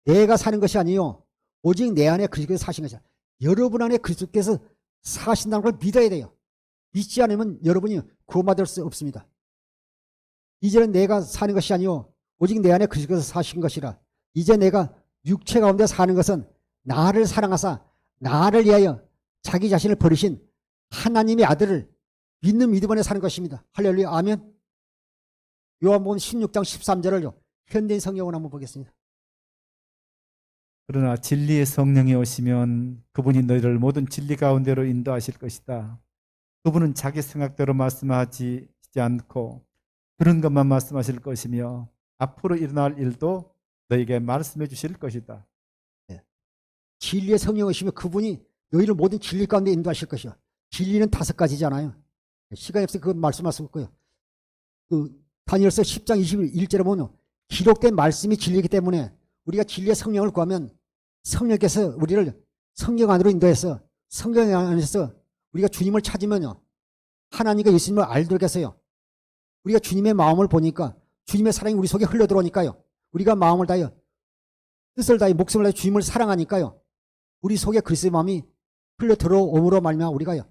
내가 사는 것이 아니요 오직 내 안에 그리스도께서 사신 것이라. 여러분 안에 그리스도께서 사신다는 걸 믿어야 돼요. 믿지 않으면 여러분이 구원받을 수 없습니다. 이제는 내가 사는 것이 아니요 오직 내 안에 그리스도께서 사신 것이라. 이제 내가 육체 가운데 사는 것은 나를 사랑하사 나를 위하여 자기 자신을 버리신 하나님의 아들을 믿는 믿음 안에 사는 것입니다. 할렐루야 아멘. 요한복음 16장 13절을요 현대인 성경으로 한번 보겠습니다. 그러나 진리의 성령이 오시면 그분이 너희를 모든 진리 가운데로 인도하실 것이다. 그분은 자기 생각대로 말씀하지 않고 그런 것만 말씀하실 것이며 앞으로 일어날 일도 너희에게 말씀해 주실 것이다. 진리의 성령이 오시면 그분이 너희를 모든 진리 가운데 인도하실 것이요. 진리는 5가지잖아요. 시간이 없어서 그 말씀할 수 없고요. 다니엘서 10장 21절에 보면 기록된 말씀이 진리이기 때문에 우리가 진리의 성령을 구하면 성령께서 우리를 성령 안으로 인도해서 성령 안에서 우리가 주님을 찾으면요 하나님과 예수님을 알도록 해서요 우리가 주님의 마음을 보니까 주님의 사랑이 우리 속에 흘러들어오니까요 우리가 마음을 다하여 뜻을 다하여 목숨을 다하여 주님을 사랑하니까요. 우리 속에 그리스도의 마음이 흘러 들어옴으로 말미암아 우리가요.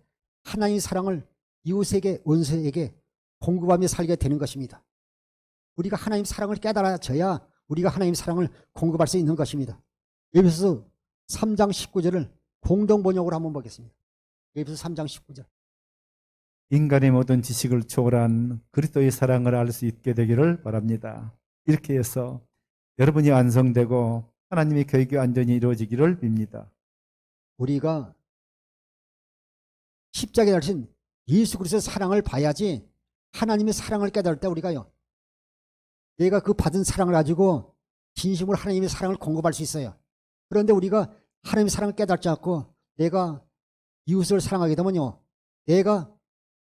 하나님의 사랑을 이웃에게 원수에게 공급하며 살게 되는 것입니다. 우리가 하나님 사랑을 깨달아져야 우리가 하나님 사랑을 공급할 수 있는 것입니다. 에베소서 3장 19절을 공동 번역으로 한번 보겠습니다. 에베소서 3장 19절. 인간의 모든 지식을 초월한 그리스도의 사랑을 알 수 있게 되기를 바랍니다. 이렇게 해서 여러분이 완성되고 하나님의 계획이 완전히 이루어지기를 빕니다. 우리가 십자가에 달리신 예수 그리스도의 사랑을 봐야지 하나님의 사랑을 깨달을 때 우리가요. 내가 그 받은 사랑을 가지고 진심으로 하나님의 사랑을 공급할 수 있어요. 그런데 우리가 하나님의 사랑을 깨닫지 않고 내가 이웃을 사랑하게 되면요. 내가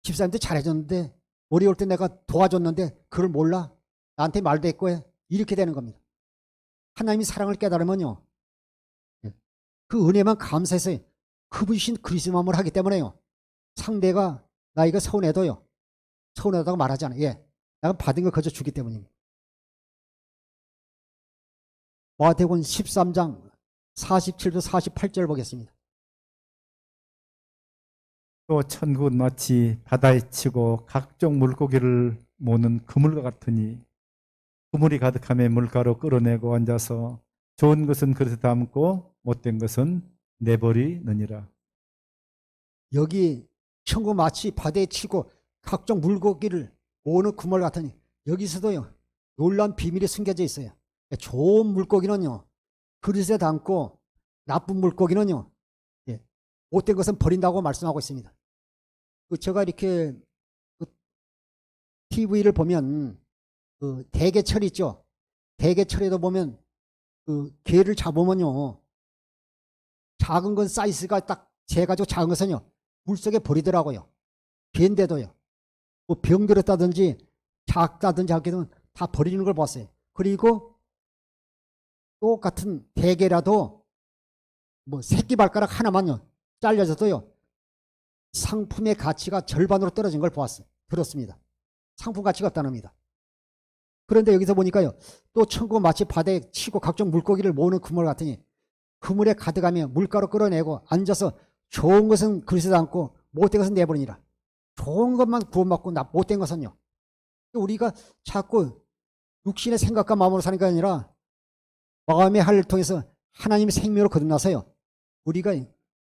집사님한테 잘해줬는데 어려울 때 내가 도와줬는데 그걸 몰라? 나한테 말도 했고 해. 이렇게 되는 겁니다. 하나님의 사랑을 깨달으면요. 그 은혜만 감사해서 그분이 주신 그리스도 마음을 하기 때문에요. 상대가 나이가 서운해도요. 서운하다고 말하지 않아요. 예, 내가 받은 거 거저 주기 때문입니다. 마태복음 13장 47절 48절 보겠습니다. 또 천국은 마치 바다에 치고 각종 물고기를 모는 그물과 같으니 그물이 가득함에 물가로 끌어내고 앉아서 좋은 것은 그릇에 담고 못된 것은 내버리느니라. 여기 천국 마치 바다에 치고 각종 물고기를 모으는 그물 같으니 여기서도요. 놀라운 비밀이 숨겨져 있어요. 좋은 물고기는요. 그릇에 담고 나쁜 물고기는요. 못된 것은 버린다고 말씀하고 있습니다. 제가 이렇게 TV를 보면 대게철 있죠. 대게철에도 보면 게를 잡으면요. 작은 건 사이즈가 딱 재가지고 작은 것은요. 물속에 버리더라고요. 개인데도요. 뭐 병들었다든지 작다든지 하게 되면 다 버리는 걸 봤어요. 그리고 똑같은 대게라도 뭐 새끼 발가락 하나만요. 잘려져도요. 상품의 가치가 절반으로 떨어진 걸 보았어요. 들었습니다. 상품 가치가 없다는 겁니다. 그런데 여기서 보니까요. 또 천국 마치 바다에 치고 각종 물고기를 모으는 그물 같으니 그물에 가득하며 물가로 끌어내고 앉아서 좋은 것은 그릇에 담고 못된 것은 내버리니라. 좋은 것만 구원받고 못된 것은요. 우리가 자꾸 육신의 생각과 마음으로 사는 게 아니라 마음의 할례를 통해서 하나님의 생명으로 거듭나서요. 우리가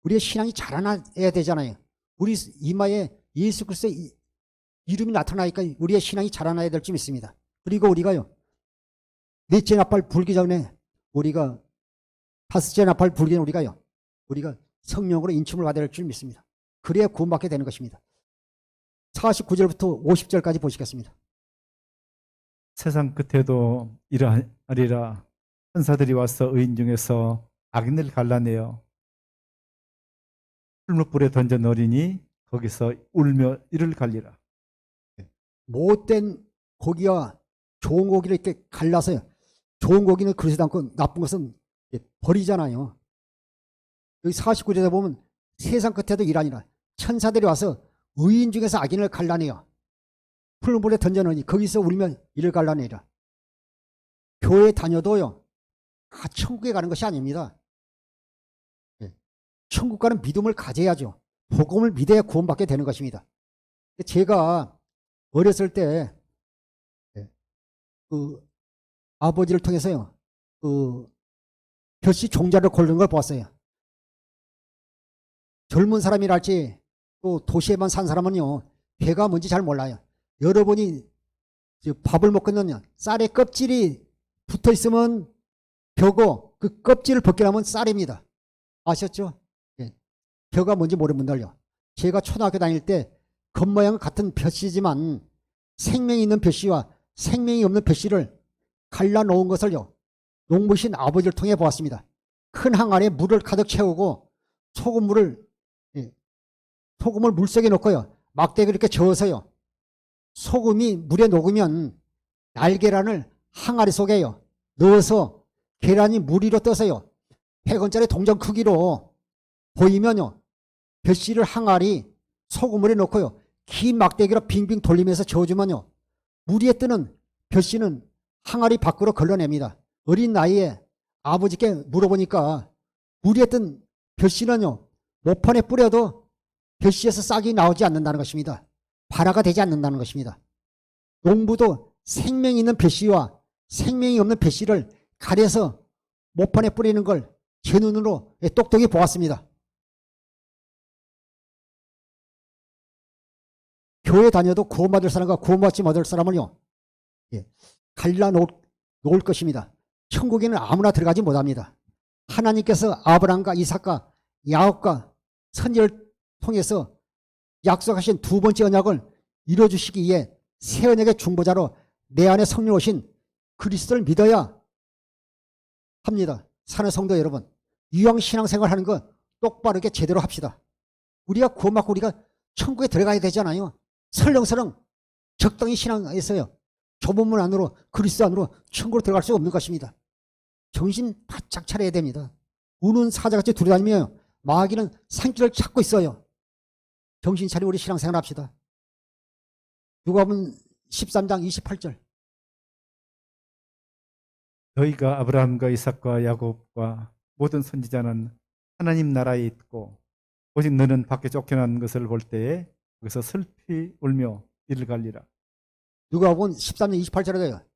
우리의 신앙이 자라나야 되잖아요. 우리 이마에 예수 그리스도의 이름이 나타나니까 우리의 신앙이 자라나야 될 줄 믿습니다. 그리고 우리가요. 넷째 나팔 불기 전에 우리가 다섯째 나팔 불기 전에 우리가 성령으로 인침을 받아야 될 줄 믿습니다. 그래야 구원받게 되는 것입니다. 49절부터 50절까지 보시겠습니다. 세상 끝에도 이러하리라. 천사들이 와서 의인 중에서 악인을 갈라내어 풀무불에 던져 넣으리니 거기서 울며 이를 갈리라. 못된 고기와 좋은 고기를 이렇게 갈라서요. 좋은 고기는 그릇에 담고 나쁜 것은 버리잖아요. 여기 49절에 보면 세상 끝에도 일하니라. 천사들이 와서 의인 중에서 악인을 갈라내어 풀무불에 던져 넣으니 거기서 울며 이를 갈라내라. 교회 다녀도요. 천국에 가는 것이 아닙니다. 천국 가는 믿음을 가져야죠. 복음을 믿어야 구원받게 되는 것입니다. 제가 어렸을 때 아버지를 통해서요. 벼씨 종자를 고르는 걸 보았어요. 젊은 사람이랄지 또 도시에만 산 사람은요. 배가 뭔지 잘 몰라요. 여러분이 밥을 먹고 있는 쌀의 껍질이 붙어 있으면 벼고 그 껍질을 벗기려면 쌀입니다. 아셨죠? 벼가 뭔지 모르는 분들요. 제가 초등학교 다닐 때 겉모양은 같은 벼씨지만 생명이 있는 벼씨와 생명이 없는 벼씨를 갈라놓은 것을요. 농부신 아버지를 통해 보았습니다. 큰 항아리에 물을 가득 채우고 소금을 물속에 넣고요. 막대기를 이렇게 저어서요. 소금이 물에 녹으면 날계란을 항아리 속에요. 넣어서 계란이 물 위로 떠서요. 100원짜리 동전 크기로 보이면요. 벼씨를 항아리 소금물에 넣고요. 긴 막대기로 빙빙 돌리면서 저어주면요. 물 위에 뜨는 벼씨는 항아리 밖으로 걸러냅니다. 어린 나이에 아버지께 물어보니까 무리했던 벼씨는요, 모판에 뿌려도 벼씨에서 싹이 나오지 않는다는 것입니다. 발화가 되지 않는다는 것입니다. 농부도 생명이 있는 벼씨와 생명이 없는 벼씨를 가려서 모판에 뿌리는 걸 제 눈으로 똑똑히 보았습니다. 교회 다녀도 구원받을 사람과 구원받지 못할 사람을요, 갈라놓을 것입니다. 천국에는 아무나 들어가지 못합니다. 하나님께서 아브라함과 이삭과 야곱과 선지를 통해서 약속하신 두 번째 언약을 이루어주시기 위해 새 언약의 중보자로 내 안에 성령 오신 그리스도를 믿어야 합니다. 사는 성도 여러분, 유황 신앙생활 하는 거 똑바르게 제대로 합시다. 우리가 구원받고 우리가 천국에 들어가야 되잖아요. 설렁설렁 적당히 신앙했어요. 좁은 문 안으로, 그리스도 안으로 천국으로 들어갈 수 없는 것입니다. 정신 바짝 차려야 됩니다. 우는 사자같이 두려다니며 마귀는 산길을 찾고 있어요. 정신 차리고 우리 신앙생활 합시다. 누가복음 13장 28절. 너희가 아브라함과 이삭과 야곱과 모든 선지자는 하나님 나라에 있고 오직 너는 밖에 쫓겨난 것을 볼 때에 거기서 슬피 울며 이를 갈리라. 누가복음 13장 28절에도요.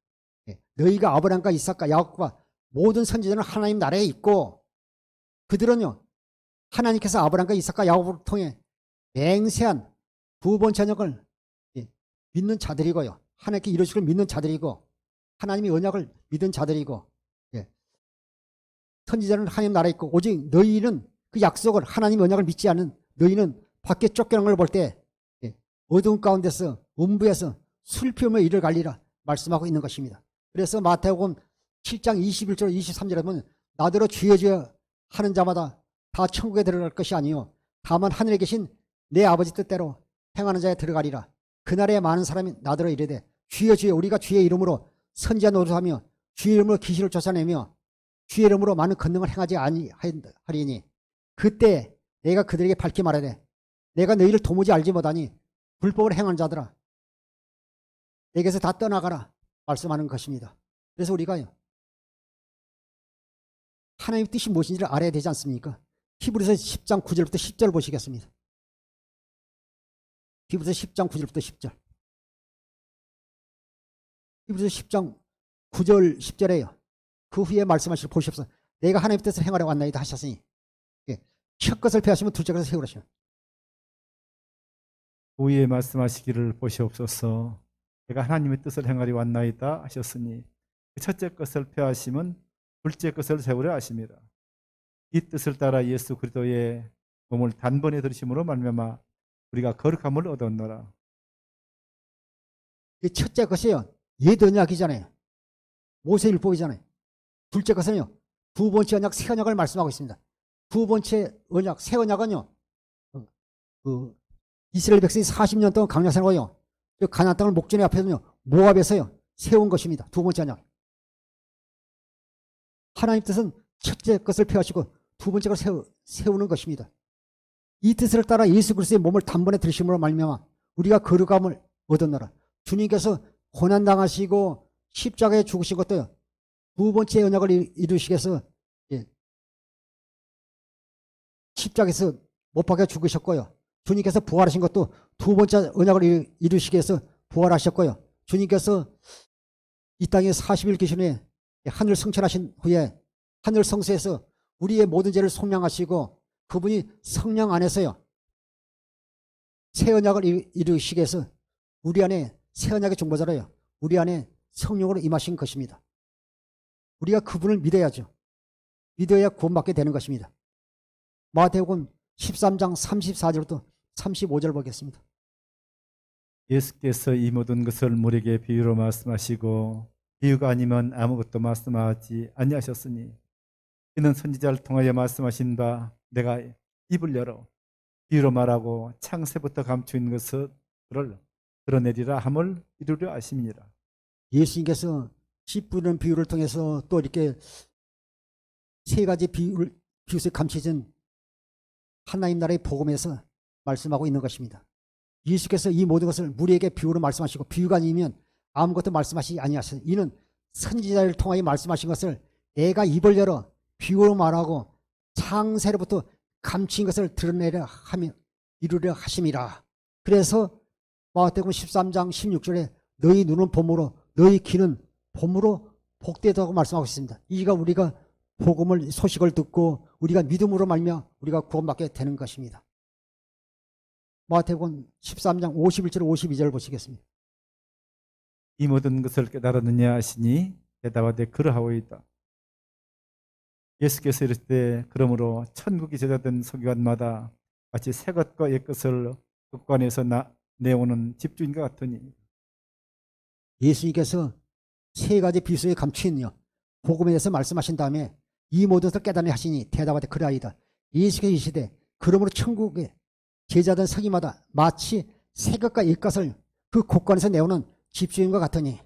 너희가 아브라함과 이삭과 야곱과 모든 선지자는 하나님 나라에 있고, 그들은요, 하나님께서 아브라함과 이삭과 야곱을 통해 맹세한 두 번째 언약을 믿는 자들이고요. 하나님께 이루시길 믿는 자들이고, 하나님의 언약을 믿은 자들이고, 선지자는 하나님 나라에 있고, 오직 너희는 그 약속을, 하나님의 언약을 믿지 않는 너희는 밖에 쫓겨난 걸 볼 때 어두운 가운데서 음부에서 슬피 울며 이를 갈리라 말씀하고 있는 것입니다. 그래서 마태복음 7장 21절 23절에 보면 나더러 주여 주여 하는 자마다 다 천국에 들어갈 것이 아니요 다만 하늘에 계신 내 아버지 뜻대로 행하는 자에 들어가리라. 그날에 많은 사람이 나더러 이르되 주여 주여 우리가 주의 이름으로 선지자 노릇하며 주의 이름으로 귀신을 쫓아내며 주의 이름으로 많은 권능을 행하지 아니하리니 그때 내가 그들에게 밝히 말하되 내가 너희를 도무지 알지 못하니 불법을 행하는 자들아 내게서 다 떠나가라 말씀하는 것입니다. 그래서 우리가요, 하나님의 뜻이 무엇인지를 알아야 되지 않습니까? 히브리서 10장 9절부터 10절 보시겠습니다. 히브리서 10장 9절부터 10절. 히브리서 10장 9절 10절에요. 그 후에 말씀하실 보시옵소서. 내가 하나님의 뜻을 행하려고 왔나이다 하셨으니 첫 것을 폐하시면 둘째 것을 세우라시면 후에 말씀하시기를 보시옵소서. 내가 하나님의 뜻을 행하려 왔나이다 하셨으니 그 첫째 것을 폐하시면 둘째 것을 세우려 하심이라. 이 뜻을 따라 예수 그리스도의 몸을 단번에 들으심으로 말미암아 우리가 거룩함을 얻었노라. 이 첫째 것이요, 옛 언약이잖아요. 모세율법이잖아요. 둘째 것은요, 두 번째 언약, 새 언약을 말씀하고 있습니다. 두 번째 언약, 새 언약은요, 이스라엘 백성이 40년 동안 광야 생활하고요, 가나안 땅을 목전에 앞에서요, 모압에서요, 세운 것입니다. 두 번째 언약. 하나님 뜻은 첫째 것을 폐하시고 두 번째 것을 세우는 것입니다. 이 뜻을 따라 예수 그리스도의 몸을 단번에 들으심으로 말미암아 우리가 거룩함을 얻었노라. 주님께서 고난당하시고 십자가에 죽으신 것도요, 두 번째 언약을 이루시기 위해서 십자가에서 못 박혀 죽으셨고요. 주님께서 부활하신 것도 두 번째 언약을 이루시기 위해서 부활하셨고요. 주님께서 이 땅에 40일 계신 후에 하늘 성천하신 후에 하늘 성소에서 우리의 모든 죄를 속량하시고 그분이 성령 안에서요, 새 언약을 이루시기 위해서 우리 안에 새 언약의 중보자로요, 우리 안에 성령으로 임하신 것입니다. 우리가 그분을 믿어야죠. 믿어야 구원받게 되는 것입니다. 마태복음 13장 34절부터 35절 보겠습니다. 예수께서 이 모든 것을 무리에게 비유로 말씀하시고 비유가 아니면 아무것도 말씀하지 아니하셨으니 이는 선지자를 통하여 말씀하신 바 내가 입을 열어 비유로 말하고 창세부터 감추인 것을 드러내리라 함을 이루려 하심이니라. 예수님께서 씨 뿌리는 비유를 통해서 또 이렇게 세 가지 비유에서 감춰진 하나님 나라의 복음에서 말씀하고 있는 것입니다. 예수께서 이 모든 것을 무리에게 비유로 말씀하시고 비유가 아니면 아무것도 말씀하시지 아니하시니 이는 선지자를 통하여 말씀하신 것을 내가 입을 열어 비유로 말하고 창세로부터 감추인 것을 드러내려 하며 이루려 하심이라. 그래서 마태복음 13장 16절에 너희 눈은 봄으로 너희 귀는 봄으로 복되다고 말씀하고 있습니다. 이가 우리가 복음을 소식을 듣고 우리가 믿음으로 말며 우리가 구원받게 되는 것입니다. 마태복음 13장 51절 52절 보시겠습니다. 이 모든 것을 깨달았느냐 하시니 대답하되 그러하오이다. 예수께서 이르실 때 그러므로 천국이 제자된 서기관마다 마치 새 것과 옛 것을 객관에서 내오는 집주인과 같으니. 예수님께서 세 가지 비유에 감추인 복음에 대해서 말씀하신 다음에 이 모든 것을 깨닫느냐 하시니 대답하되 그러하이다. 예수께서 이르시되 그러므로 천국에 제자된 서기마다 마치 새 것과 옛 것을 그 곳간에서 내오는 집주인과 같으니.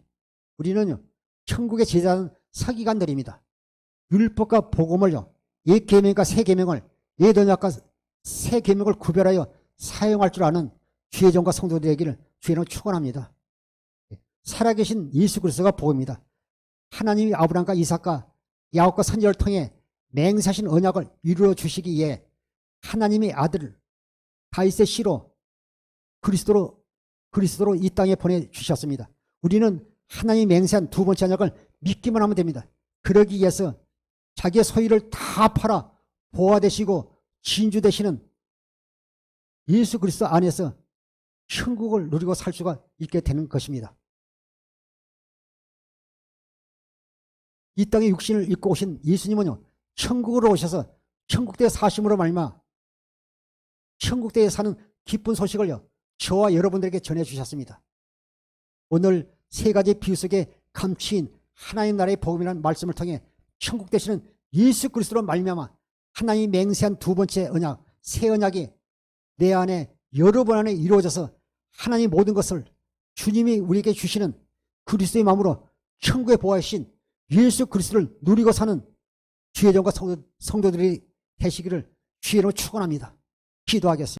우리는 천국의 제자는 서기관들입니다. 율법과 복음을 옛 계명과 새 계명을 옛 언약과 새 계명을 구별하여 사용할 줄 아는 주의 종과 성도들이 되기를 주의는 축원합니다. 살아계신 예수 그리스도가 복음입니다. 하나님이 아브라함과 이삭과 야곱과 선지자를 통해 맹세하신 언약을 이루어 주시기 위해 하나님의 아들을 다윗의 씨로 그리스도로 이 땅에 보내주셨습니다. 우리는 하나님이 맹세한 두 번째 언약을 믿기만 하면 됩니다. 그러기 위해서 자기의 소유를 다 팔아 보화 되시고 진주 되시는 예수 그리스도 안에서 천국을 누리고 살 수가 있게 되는 것입니다. 이 땅에 육신을 입고 오신 예수님은요, 천국으로 오셔서 천국대에 사심으로 말미암아 천국대에 사는 기쁜 소식을요, 저와 여러분들에게 전해주셨습니다. 오늘 세 가지 비유 속에 감추인 하나님 나라의 복음이라는 말씀을 통해 천국 되시는 예수 그리스도로 말미암아 하나님이 맹세한 두 번째 언약, 새 언약이 내 안에 여러분 안에 이루어져서 하나님 모든 것을 주님이 우리에게 주시는 그리스도의 마음으로 천국에 보아하신 예수 그리스도를 누리고 사는 주의 종과 성도들이 되시기를 주의 이름으로 축원합니다. 기도하겠습니다.